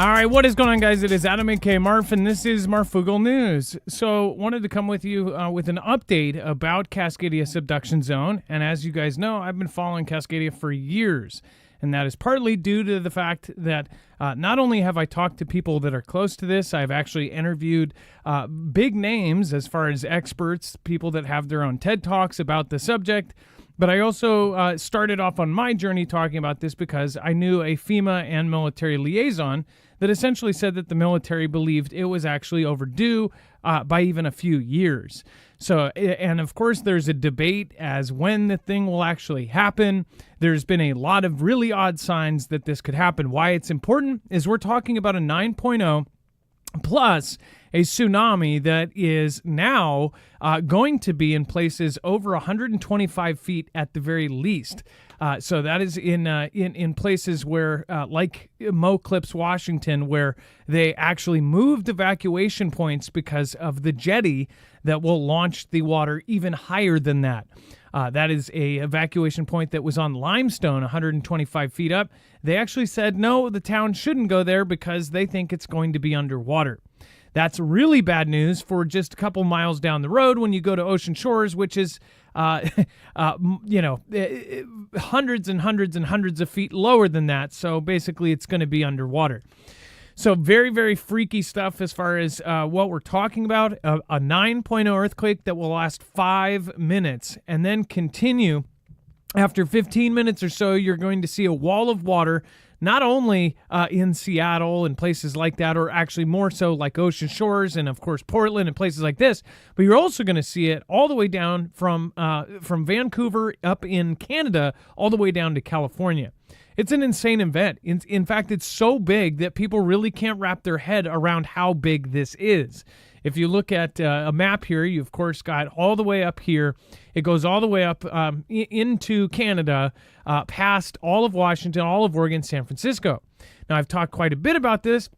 All right, what is going on, guys? It is Adam aka Marf, and this is Marfoogle News. So, wanted to come with you with an update about Cascadia subduction zone. And as you guys know, I've been following Cascadia for years, and that is partly due to the fact that not only have I talked to people that are close to this, I've actually interviewed big names as far as experts, people that have their own TED Talks about the subject. But I also started off on my journey talking about this because I knew a FEMA and military liaison that essentially said that the military believed it was actually overdue by even a few years. So, and of course, there's a debate as when the thing will actually happen. There's been a lot of really odd signs that this could happen. Why it's important is we're talking about a 9.0 plus a tsunami that is now going to be in places over 125 feet at the very least. So that is in places where, like Mo Clips, Washington, where they actually moved evacuation points because of the jetty that will launch the water even higher than that. That is a evacuation point that was on limestone, 125 feet up. They actually said, no, the town shouldn't go there because they think it's going to be underwater. That's really bad news for just a couple miles down the road when you go to Ocean Shores, which is, hundreds and hundreds and hundreds of feet lower than that. So basically it's going to be underwater. So very, very freaky stuff as far as what we're talking about. A 9.0 earthquake that will last 5 minutes and then continue. After 15 minutes or so, you're going to see a wall of water, not only in Seattle and places like that, or actually more so like Ocean Shores and, of course, Portland and places like this, but you're also going to see it all the way down from Vancouver up in Canada all the way down to California. It's an insane event. In fact, it's so big that people really can't wrap their head around how big this is. If you look at a map here, you, of course, got all the way up here. It goes all the way up into Canada, past all of Washington, all of Oregon, San Francisco. Now, I've talked quite a bit about this.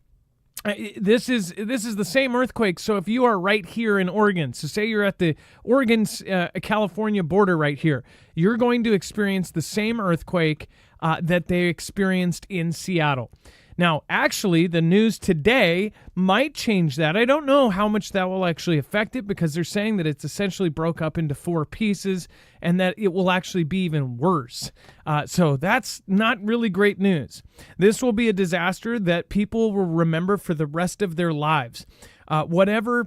This is the same earthquake. So if you are right here in Oregon, so say you're at the Oregon-California border right here, you're going to experience the same earthquake that they experienced in Seattle. Now, actually, the news today might change that. I don't know how much that will actually affect it because they're saying that it's essentially broke up into 4 pieces and that it will actually be even worse. So that's not really great news. This will be a disaster that people will remember for the rest of their lives. Whatever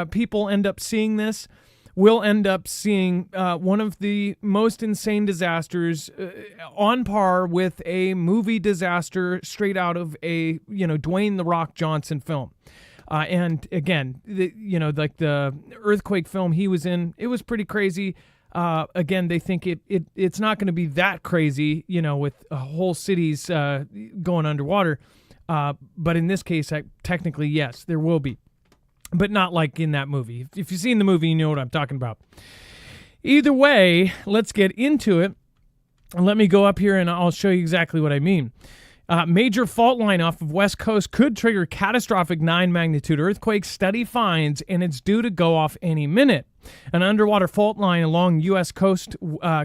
people end up seeing this, we'll end up seeing one of the most insane disasters on par with a movie disaster straight out of a, Dwayne "The Rock" Johnson film. And again, like the earthquake film he was in, it was pretty crazy. Again, they think it's not going to be that crazy, with whole cities going underwater. But in this case, technically, yes, there will be. But not like in that movie. If you've seen the movie, you know what I'm talking about. Either way, let's get into it. Let me go up here and I'll show you exactly what I mean. Major fault line off of West Coast could trigger catastrophic 9 magnitude earthquake, study finds, and it's due to go off any minute. An underwater fault line along U.S. coast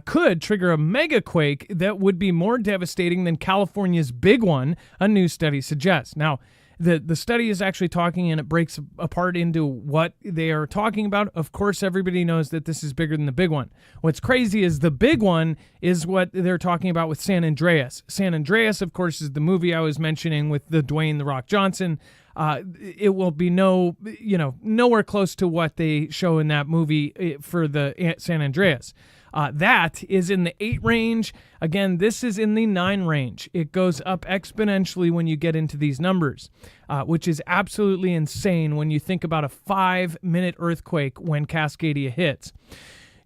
could trigger a megaquake that would be more devastating than California's big one, a new study suggests. Now, the study is actually talking, and it breaks apart into what they are talking about. Of course, everybody knows that this is bigger than the big one. What's crazy is the big one is what they're talking about with San Andreas. San Andreas, of course, is the movie I was mentioning with the Dwayne "The Rock" Johnson. It will be nowhere close to what they show in that movie for the San Andreas. That is in the 8 range. Again, this is in the 9 range. It goes up exponentially when you get into these numbers, which is absolutely insane when you think about a 5-minute earthquake when Cascadia hits.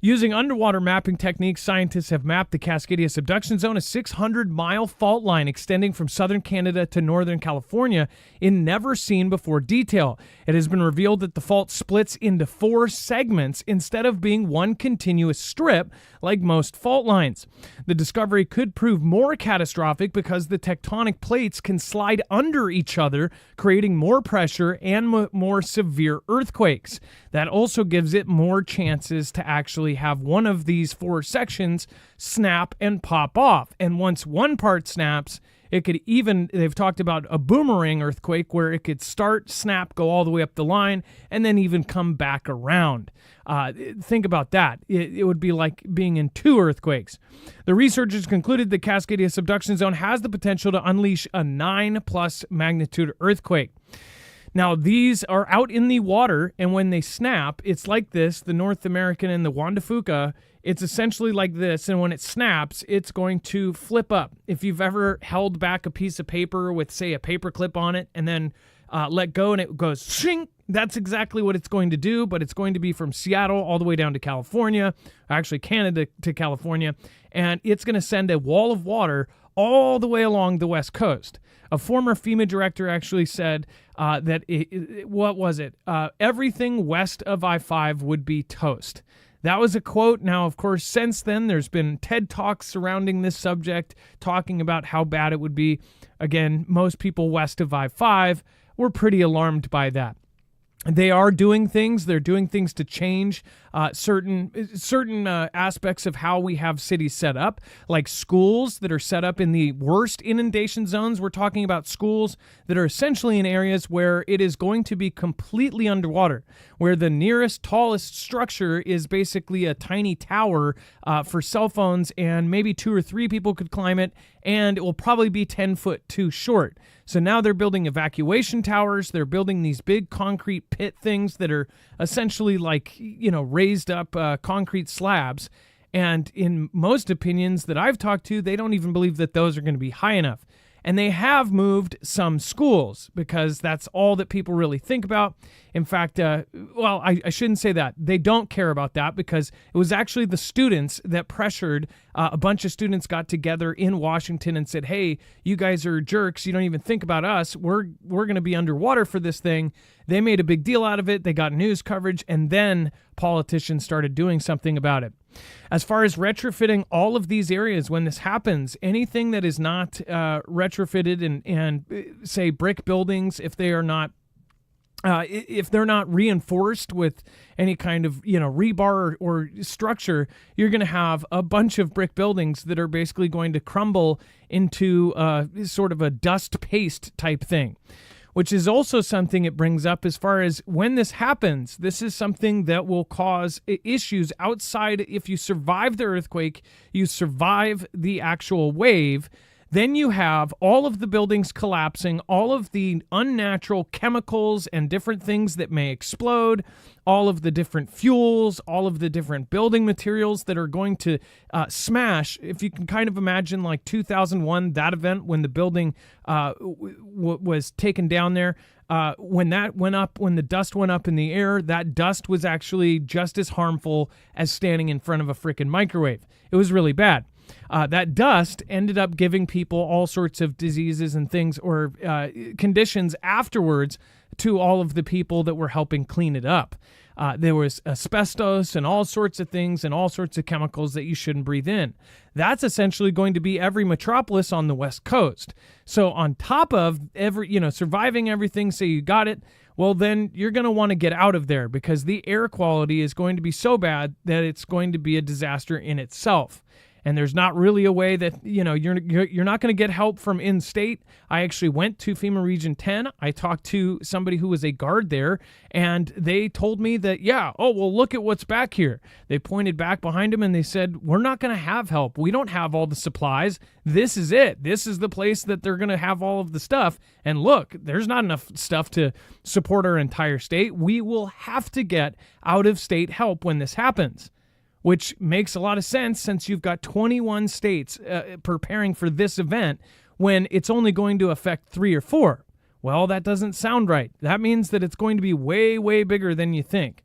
Using underwater mapping techniques, scientists have mapped the Cascadia subduction zone, a 600-mile fault line extending from southern Canada to northern California in never-seen-before detail. It has been revealed that the fault splits into 4 segments instead of being one continuous strip like most fault lines. The discovery could prove more catastrophic because the tectonic plates can slide under each other, creating more pressure and more severe earthquakes. That also gives it more chances to actually have one of these 4 sections snap and pop off. And once one part snaps, It could even, they've talked about a boomerang earthquake where it could start, snap, go all the way up the line, and then even come back around. Think about that. It would be like being in 2 earthquakes. The researchers concluded the Cascadia subduction zone has the potential to unleash a 9+ magnitude earthquake. Now, these are out in the water, and when they snap, it's like this, the North American and the Juan de Fuca, it's essentially like this, and when it snaps, it's going to flip up. If you've ever held back a piece of paper with, say, a paper clip on it, and then let go, and it goes shink, that's exactly what it's going to do, but it's going to be from Seattle all the way down to California, actually Canada to California, and it's going to send a wall of water all the way along the West Coast. A former FEMA director actually said that, everything west of I-5 would be toast. That was a quote. Now, of course, since then, there's been TED Talks surrounding this subject, talking about how bad it would be. Again, most people west of I-5 were pretty alarmed by that. They are doing things. They're doing things to change certain aspects of how we have cities set up, like schools that are set up in the worst inundation zones. We're talking about schools that are essentially in areas where it is going to be completely underwater, where the nearest, tallest structure is basically a tiny tower for cell phones, and maybe 2 or 3 people could climb it, and it will probably be 10 foot too short. So now they're building evacuation towers. They're building these big concrete pit things that are essentially like, raised up concrete slabs. And in most opinions that I've talked to, they don't even believe that those are going to be high enough. And they have moved some schools because that's all that people really think about. In fact, I shouldn't say that. They don't care about that because it was actually the students that pressured. A bunch of students got together in Washington and said, hey, you guys are jerks. You don't even think about us. We're going to be underwater for this thing. They made a big deal out of it. They got news coverage, and then politicians started doing something about it. As far as retrofitting all of these areas, when this happens, anything that is not retrofitted and say brick buildings, if they're not reinforced with any kind of rebar or structure, you're going to have a bunch of brick buildings that are basically going to crumble into sort of a dust paste type thing. Which is also something it brings up as far as when this happens. This is something that will cause issues outside. If you survive the earthquake, you survive the actual wave, then you have all of the buildings collapsing, all of the unnatural chemicals and different things that may explode, all of the different fuels, all of the different building materials that are going to smash. If you can kind of imagine like 2001, that event when the building was taken down there, when that went up, when the dust went up in the air, that dust was actually just as harmful as standing in front of a freaking microwave. It was really bad. That dust ended up giving people all sorts of diseases and things or conditions afterwards to all of the people that were helping clean it up. There was asbestos and all sorts of things and all sorts of chemicals that you shouldn't breathe in. That's essentially going to be every metropolis on the West Coast. So on top of surviving everything, say you got it, well, then you're going to want to get out of there because the air quality is going to be so bad that it's going to be a disaster in itself. And there's not really a way that, you're not going to get help from in-state. I actually went to FEMA Region 10. I talked to somebody who was a guard there, and they told me that, look at what's back here. They pointed back behind them, and they said, we're not going to have help. We don't have all the supplies. This is it. This is the place that they're going to have all of the stuff. And look, there's not enough stuff to support our entire state. We will have to get out-of-state help when this happens. Which makes a lot of sense since you've got 21 states preparing for this event when it's only going to affect 3 or 4. Well, that doesn't sound right. That means that it's going to be way, way bigger than you think.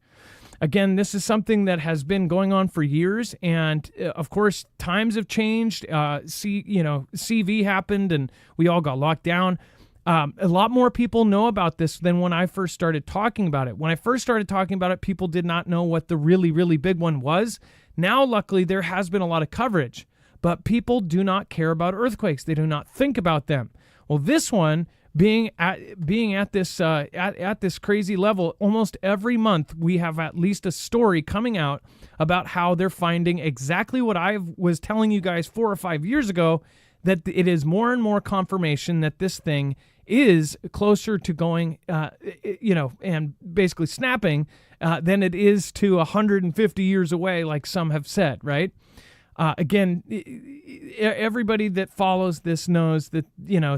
Again, this is something that has been going on for years, and of course, times have changed. CV happened, and we all got locked down. A lot more people know about this than when I first started talking about it. When I first started talking about it, people did not know what the really, really big one was. Now, luckily, there has been a lot of coverage, but people do not care about earthquakes. They do not think about them. Well, this one being at this crazy level, almost every month we have at least a story coming out about how they're finding exactly what I was telling you guys 4 or 5 years ago, that it is more and more confirmation that this thing is closer to going, and basically snapping than it is to 150 years away, like some have said, right? Again, everybody that follows this knows that,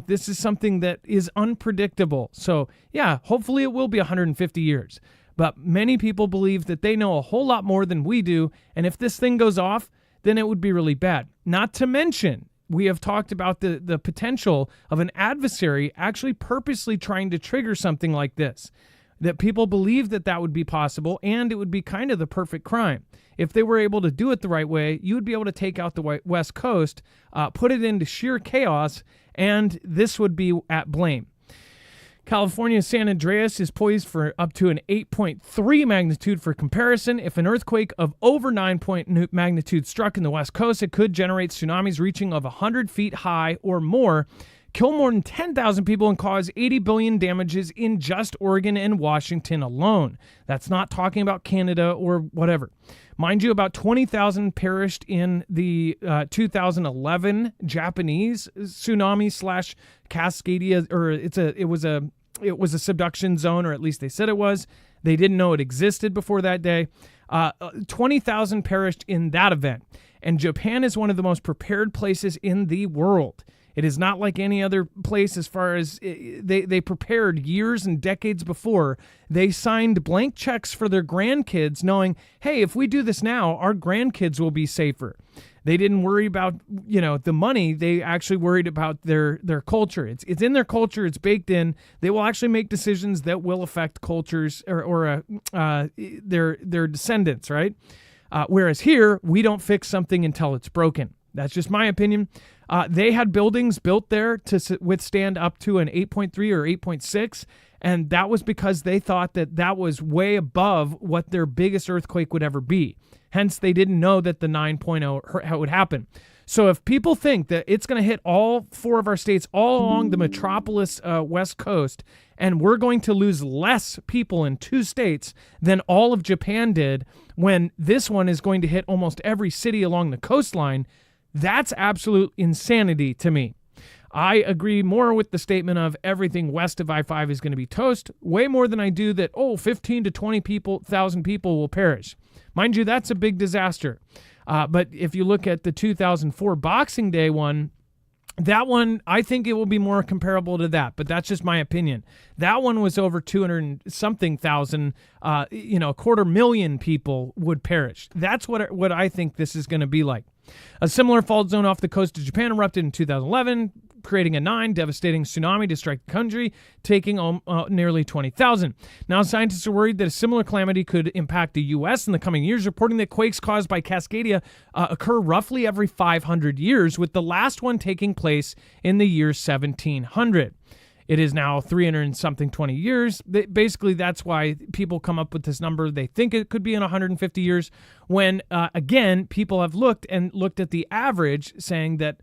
this is something that is unpredictable. So, yeah, hopefully it will be 150 years. But many people believe that they know a whole lot more than we do. And if this thing goes off, then it would be really bad. Not to mention, we have talked about the potential of an adversary actually purposely trying to trigger something like this. That people believe that would be possible, and it would be kind of the perfect crime. If they were able to do it the right way, you would be able to take out the West Coast, put it into sheer chaos, and this would be at blame. California's San Andreas is poised for up to an 8.3 magnitude. For comparison, if an earthquake of over 9 magnitude struck in the West Coast, it could generate tsunamis reaching of 100 feet high or more, kill more than 10,000 people, and cause 80 billion damages in just Oregon and Washington alone. That's not talking about Canada or whatever. Mind you, about 20,000 perished in the 2011 Japanese tsunami / Cascadia, or it was a subduction zone, or at least they said it was. They didn't know it existed before that day. 20,000 perished in that event. And Japan is one of the most prepared places in the world. It is not like any other place as far as they prepared years and decades before. They signed blank checks for their grandkids knowing, hey, if we do this now, our grandkids will be safer. They didn't worry about, the money. They actually worried about their culture. It's in their culture. It's baked in. They will actually make decisions that will affect cultures or their descendants, right? Whereas here, we don't fix something until it's broken. That's just my opinion. They had buildings built there to withstand up to an 8.3 or 8.6, and that was because they thought that was way above what their biggest earthquake would ever be. Hence, they didn't know that the 9.0 would happen. So if people think that it's going to hit all 4 of our states all along the metropolis West Coast, and we're going to lose less people in 2 states than all of Japan did, when this one is going to hit almost every city along the coastline, that's absolute insanity to me. I agree more with the statement of everything west of I-5 is going to be toast, way more than I do that, 15 to 20,000 people will perish. Mind you, that's a big disaster. But if you look at the 2004 Boxing Day one, that one, I think it will be more comparable to that, but that's just my opinion. That one was over 200-something thousand, 250,000 people would perish. That's what I think this is going to be like. A similar fault zone off the coast of Japan erupted in 2011, creating a 9, devastating tsunami to strike the country, taking nearly 20,000. Now, scientists are worried that a similar calamity could impact the U.S. in the coming years, reporting that quakes caused by Cascadia occur roughly every 500 years, with the last one taking place in the year 1700. It is now 300-something 20 years. Basically, that's why people come up with this number. They think it could be in 150 years, when, again, people have looked at the average, saying that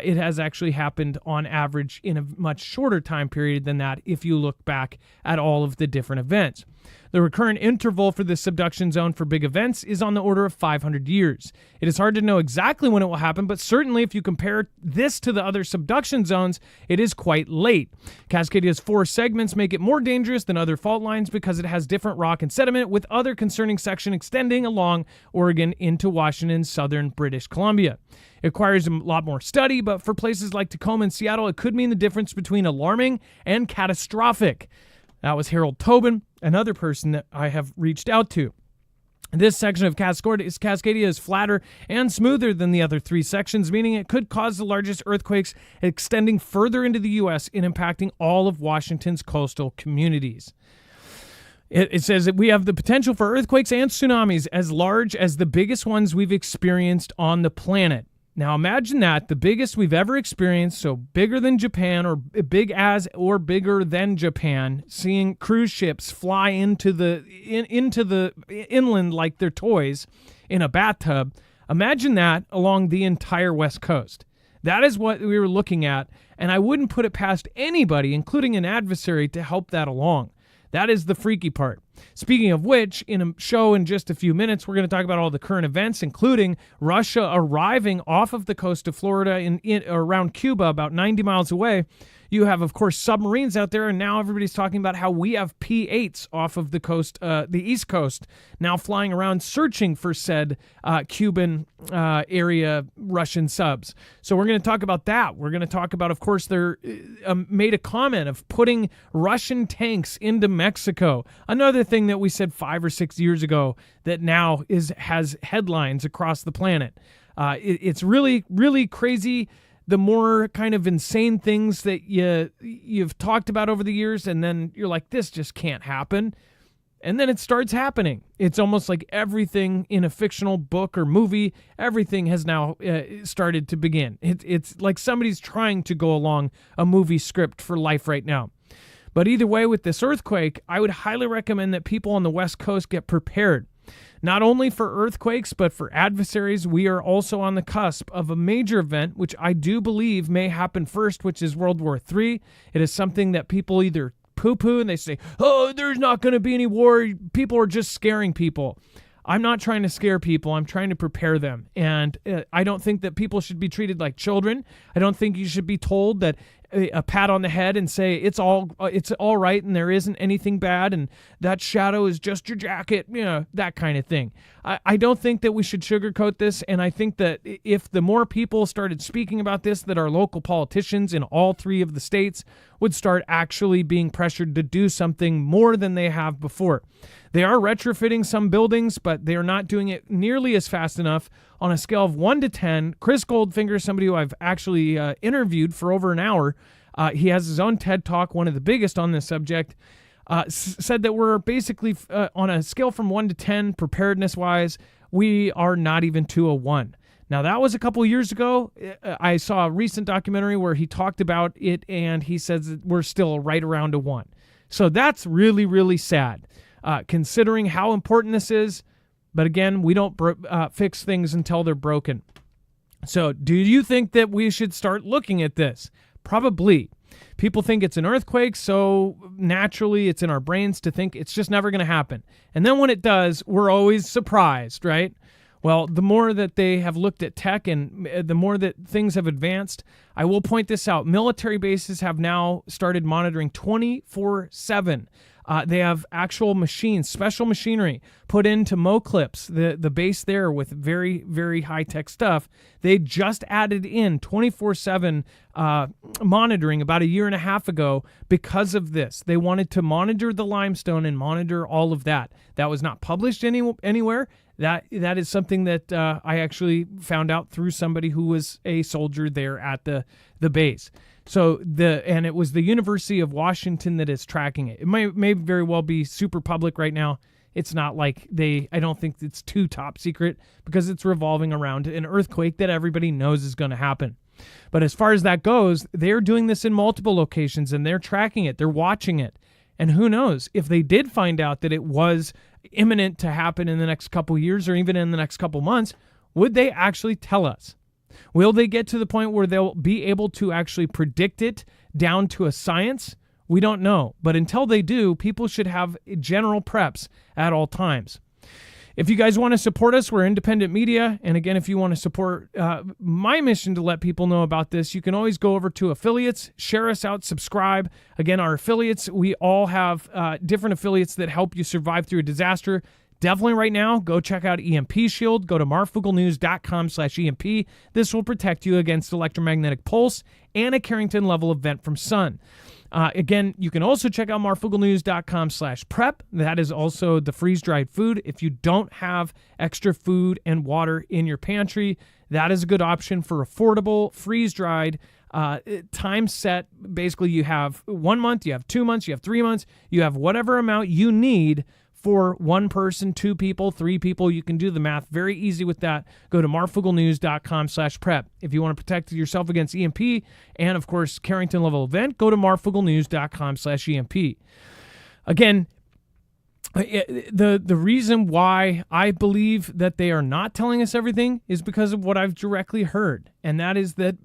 it has actually happened on average in a much shorter time period than that if you look back at all of the different events. The recurrent interval for the subduction zone for big events is on the order of 500 years. It is hard to know exactly when it will happen, but certainly if you compare this to the other subduction zones, it is quite late. Cascadia's 4 segments make it more dangerous than other fault lines because it has different rock and sediment, with other concerning section extending along Oregon into Washington's southern British Columbia. It requires a lot more study, but for places like Tacoma and Seattle, it could mean the difference between alarming and catastrophic. That was Harold Tobin, another person that I have reached out to. This section of Cascadia is flatter and smoother than the other 3 sections, meaning it could cause the largest earthquakes extending further into the U.S. and impacting all of Washington's coastal communities. It says that we have the potential for earthquakes and tsunamis as large as the biggest ones we've experienced on the planet. Now imagine that, the biggest we've ever experienced, so bigger than Japan or big as or bigger than Japan, seeing cruise ships fly into the inland like they're toys in a bathtub. Imagine that along the entire West Coast. That is what we were looking at, and I wouldn't put it past anybody, including an adversary, to help that along. That is the freaky part. Speaking of which, in a show in just a few minutes, we're going to talk about all the current events, including Russia arriving off of the coast of Florida in around Cuba, about 90 miles away. You have, of course, submarines out there, and now everybody's talking about how we have P-8s off of the coast, the East Coast, now flying around searching for said Cuban area Russian subs. So we're going to talk about that. We're going to talk about, of course, they're made a comment of putting Russian tanks into Mexico. Another thing that we said 5 or 6 years ago that now has headlines across the planet. It's really, really crazy. The more kind of insane things that you've talked about over the years, and then you're like, this just can't happen. And then it starts happening. It's almost like everything in a fictional book or movie, everything has now started to begin. It's like somebody's trying to go along a movie script for life right now. But either way, with this earthquake, I would highly recommend that people on the West Coast get prepared. Not only for earthquakes, but for adversaries. We are also on the cusp of a major event, which I do believe may happen first, which is World War III. It is something that people either poo-poo and they say, oh, there's not going to be any war. People are just scaring people. I'm not trying to scare people. I'm trying to prepare them. And I don't think that people should be treated like children. I don't think you should be told that a pat on the head and say it's all right and there isn't anything bad and that shadow is just your jacket, that kind of thing. I don't think that we should sugarcoat this, and I think that if the more people started speaking about this, that our local politicians in all 3 of the states would start actually being pressured to do something more than they have before. They are retrofitting some buildings, but they are not doing it nearly as fast enough. On a scale of 1 to 10, Chris Goldfinger, somebody who I've actually interviewed for over an hour, he has his own TED Talk, one of the biggest on this subject, said that we're basically on a scale from 1 to 10, preparedness-wise, we are not even to a 1. Now, that was a couple years ago. I saw a recent documentary where he talked about it, and he says that we're still right around a 1. So that's really, really sad, considering how important this is. But again, we don't fix things until they're broken. So do you think that we should start looking at this? Probably. People think it's an earthquake, so naturally it's in our brains to think it's just never going to happen. And then when it does, we're always surprised, right? Well, the more that they have looked at tech and the more that things have advanced, I will point this out. Military bases have now started monitoring 24/7. They have actual machines, special machinery put into Mo-Clips, the base there with very, very high-tech stuff. They just added in 24/7 monitoring about a year and a half ago because of this. They wanted to monitor the limestone and monitor all of that. That was not published anywhere. That is something that I actually found out through somebody who was a soldier there at the base. So and it was the University of Washington that is tracking it. It may very well be super public right now. It's not like I don't think it's too top secret because it's revolving around an earthquake that everybody knows is going to happen. But as far as that goes, they're doing this in multiple locations and they're tracking it. They're watching it. And who knows, if they did find out that it was imminent to happen in the next couple years or even in the next couple months, would they actually tell us? Will they get to the point where they'll be able to actually predict it down to a science? We don't know. But until they do, people should have general preps at all times. If you guys want to support us, we're independent media. And again, if you want to support my mission to let people know about this, you can always go over to affiliates, share us out, subscribe. Again, our affiliates, we all have different affiliates that help you survive through a disaster. Definitely right now, go check out EMP Shield. Go to marfooglenews.com/EMP. This will protect you against electromagnetic pulse and a Carrington level event from sun. Again, you can also check out marfooglenews.com/prep. That is also the freeze-dried food. If you don't have extra food and water in your pantry, that is a good option for affordable, freeze-dried, time set. Basically, you have 1 month, you have 2 months, you have 3 months, you have whatever amount you need for one person, 2 people, 3 people. You can do the math very easy with that. Go to marfooglenews.com/prep. If you want to protect yourself against EMP and, of course, Carrington level event, go to marfooglenews.com/EMP. Again, the reason why I believe that they are not telling us everything is because of what I've directly heard. And that is that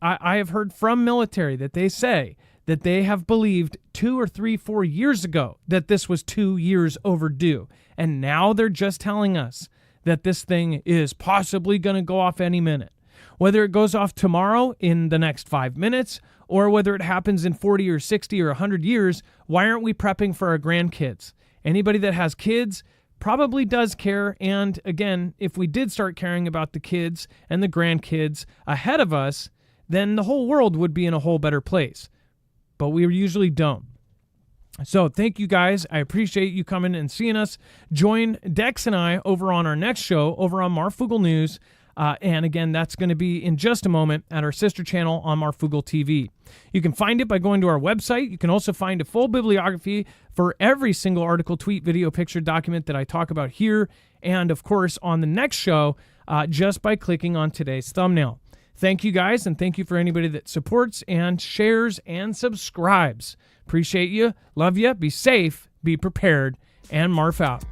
I have heard from military that they say that they have believed 2 or 3, 4 years ago that this was 2 years overdue. And now they're just telling us that this thing is possibly going to go off any minute. Whether it goes off tomorrow in the next 5 minutes, or whether it happens in 40 or 60 or 100 years, why aren't we prepping for our grandkids? Anybody that has kids probably does care. And again, if we did start caring about the kids and the grandkids ahead of us, then the whole world would be in a whole better place. But we usually don't. So thank you guys. I appreciate you coming and seeing us. Join Dex and I over on our next show over on Marfoogle News. And again, that's going to be in just a moment at our sister channel on Marfoogle TV. You can find it by going to our website. You can also find a full bibliography for every single article, tweet, video, picture, document that I talk about here. And of course, on the next show, just by clicking on today's thumbnail. Thank you guys, and thank you for anybody that supports and shares and subscribes. Appreciate you. Love you. Be safe. Be prepared. And Marf out.